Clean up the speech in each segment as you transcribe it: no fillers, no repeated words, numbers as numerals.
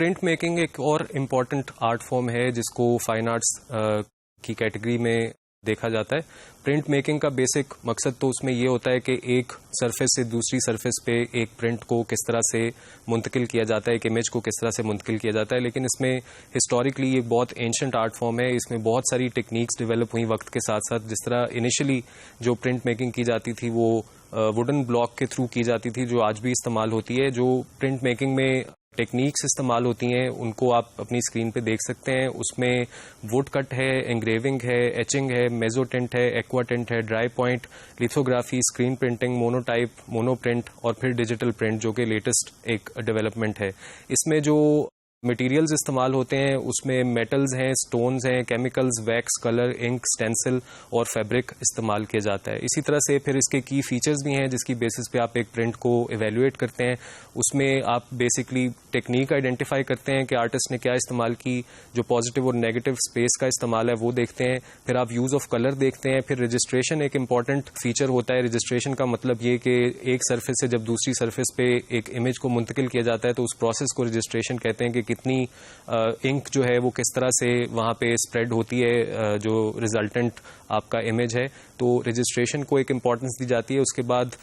Print making एक और important art form है जिसको फाइन आर्ट्स की कैटेगरी में देखा जाता है। प्रिंट मेकिंग का बेसिक मकसद तो उसमें ये होता है कि एक सरफेस से दूसरी सरफेस पे एक प्रिंट को किस तरह से मुंतकिल किया जाता है, एक इमेज को किस तरह से मुंतकिल किया जाता है। लेकिन इसमें हिस्टोरिकली एक बहुत एंशंट आर्ट फॉर्म है। इसमें बहुत सारी टेक्निक्स डेवलप हुई वक्त के साथ साथ। जिस तरह इनिशियली जो प्रिंट मेकिंग की जाती थी वो वुडन ब्लॉक के थ्रू की जाती थी, जो आज भी इस्तेमाल होती है। जो प्रिंट मेकिंग में टेक्निक्स इस्तेमाल होती हैं उनको आप अपनी स्क्रीन पे देख सकते हैं। उसमें वुड कट है, एंग्रेविंग है, एचिंग है, मेजोटेंट है, एक्वाटेंट है, dry point, lithography, screen printing, monotype, monoprint और फिर डिजिटल प्रिंट जो कि लेटेस्ट एक डेवलपमेंट है। इसमें जो मटेरियल्स इस्तेमाल होते हैं उसमें मेटल्स हैं, स्टोन्स हैं, chemicals, wax, colour, ink, stencil और फैब्रिक इस्तेमाल किया जाता है। इसी तरह से फिर इसके की फीचर्स भी हैं जिसकी बेसिस पे आप एक प्रिंट को इवेल्युएट करते हैं। उसमें आप बेसिकली टेक्निक आइडेंटिफाई करते हैं कि आर्टिस्ट ने क्या इस्तेमाल की। जो पॉजिटिव और नेगेटिव स्पेस का इस्तेमाल है वो देखते हैं। फिर आप यूज ऑफ कलर देखते हैं। फिर रजिस्ट्रेशन एक इंपॉर्टेंट फीचर होता है। रजिस्ट्रेशन का मतलब ये कि एक सरफेस से जब दूसरी सरफेस पे एक इमेज को मुंतकिल किया जाता है तो उस प्रोसेस को रजिस्ट्रेशन कहते हैं कि कितनी इंक जो है वो किस तरह से वहां पे स्प्रेड होती है, जो रिजल्टेंट आपका इमेज है। तो रजिस्ट्रेशन को एक इंपॉर्टेंस दी जाती है। उसके बाद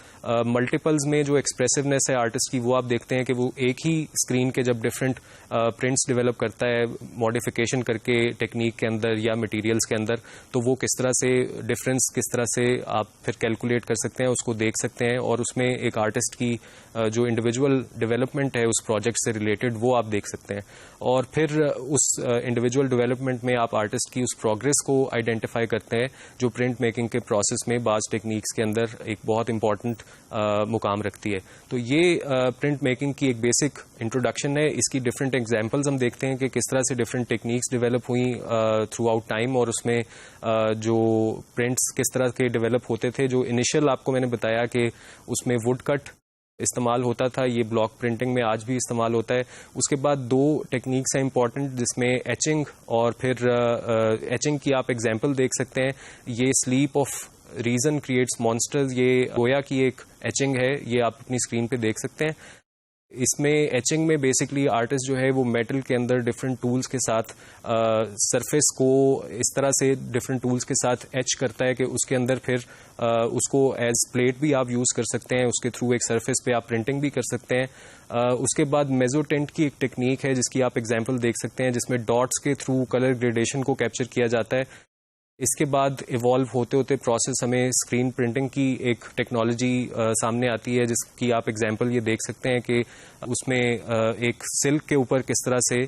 मल्टीपल्स में जो एक्सप्रेसिवनेस है आर्टिस्ट की वो आप देखते हैं कि वो एक ही स्क्रीन के जब डिफरेंट प्रिंट्स डेवलप करता है मॉडिफिकेशन करके टेक्निक के अंदर या मटेरियल्स के अंदर, तो वो किस तरह से डिफरेंस किस तरह से आप फिर कैलकुलेट कर सकते हैं, उसको देख सकते हैं। और उसमें एक आर्टिस्ट की जो इंडिविजुअल डेवलपमेंट है उस प्रोजेक्ट से रिलेटेड वो आप देख सकते हैं। और फिर उस इंडिविजुअल डेवलपमेंट में आप आर्टिस्ट की उस प्रोग्रेस को आइडेंटिफाई करते हैं जो प्रिंट मेकिंग के प्रोसेस में बाज टेक्निक्स के अंदर एक बहुत इंपॉर्टेंट मुकाम रखती है। तो ये प्रिंट मेकिंग की एक बेसिक इंट्रोडक्शन है। इसकी डिफरेंट एग्जांपल्स हम देखते हैं कि किस तरह से डिफरेंट टेक्निक्स डेवलप हुई थ्रू आउट टाइम और उसमें जो प्रिंट्स किस तरह के डेवलप होते थे। जो इनिशियल आपको मैंने बताया कि उसमें वुड कट इस्तेमाल होता था, ये ब्लॉक प्रिंटिंग में आज भी इस्तेमाल होता है। उसके बाद दो टेक्निक्स हैं इंपॉर्टेंट जिसमें एचिंग और फिर एचिंग की आप एग्जांपल देख सकते हैं। ये sleep of reason creates monsters, ये गोया की एक एचिंग है, ये आप अपनी स्क्रीन पे देख सकते हैं। इसमें एचिंग में बेसिकली आर्टिस्ट जो है वो मेटल के अंदर डिफरेंट टूल्स के साथ सरफेस को इस तरह से डिफरेंट टूल्स के साथ एच करता है कि उसके अंदर फिर उसको एज प्लेट भी आप यूज कर सकते हैं। उसके थ्रू एक सरफेस पे आप प्रिंटिंग भी कर सकते हैं। उसके बाद मेजोटेंट की एक टेक्निक है जिसकी आप एग्जांपल देख सकते हैं, जिसमें डॉट्स के थ्रू कलर ग्रेडेशन को कैप्चर किया जाता है। इसके बाद इवॉल्व होते होते प्रोसेस हमें स्क्रीन प्रिंटिंग की एक टेक्नोलॉजी सामने आती है जिसकी आप एग्जांपल ये देख सकते हैं कि उसमें एक सिल्क के ऊपर किस तरह से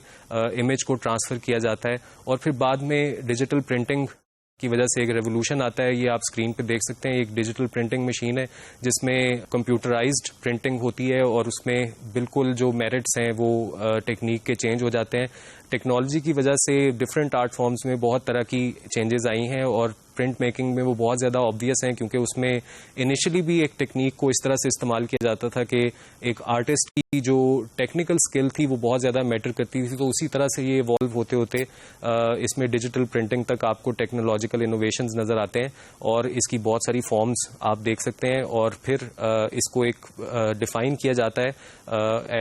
इमेज को ट्रांसफर किया जाता है। और फिर बाद में डिजिटल प्रिंटिंग की वजह से एक रेवोल्यूशन आता है। ये आप स्क्रीन पे देख सकते हैं, एक डिजिटल प्रिंटिंग मशीन है जिसमें कंप्यूटराइज्ड प्रिंटिंग होती है और उसमें बिल्कुल जो मेरिट्स हैं वो टेक्निक के चेंज हो जाते हैं। टेक्नोलॉजी की वजह से डिफरेंट आर्ट फॉर्म्स में बहुत तरह की चेंजेस आई हैं और प्रिंट मेकिंग में वो बहुत ज़्यादा ऑब्वियस हैं क्योंकि उसमें इनिशियली भी एक टेक्निक को इस तरह से इस्तेमाल किया जाता था कि एक आर्टिस्ट की जो टेक्निकल स्किल थी वो बहुत ज़्यादा मैटर करती थी। तो उसी तरह से ये इवॉल्व होते होते इसमें डिजिटल प्रिंटिंग तक आपको टेक्नोलॉजिकल इनोवेशंस नज़र आते हैं और इसकी बहुत सारी फॉर्म्स आप देख सकते हैं। और फिर इसको एक डिफाइन किया जाता है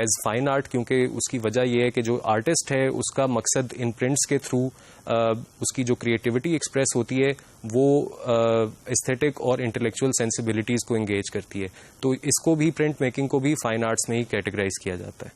एज फाइन आर्ट, क्योंकि उसकी वजह यह है कि जो आर्टिस्ट है उसका मकसद इन प्रिंट्स के थ्रू उसकी जो क्रिएटिविटी एक्सप्रेस होती है वो एस्थेटिक और इंटेलेक्चुअल सेंसिबिलिटीज़ को एंगेज करती है। तो इसको भी प्रिंट मेकिंग को भी फाइन आर्ट्स में ही कैटेगराइज किया जाता है।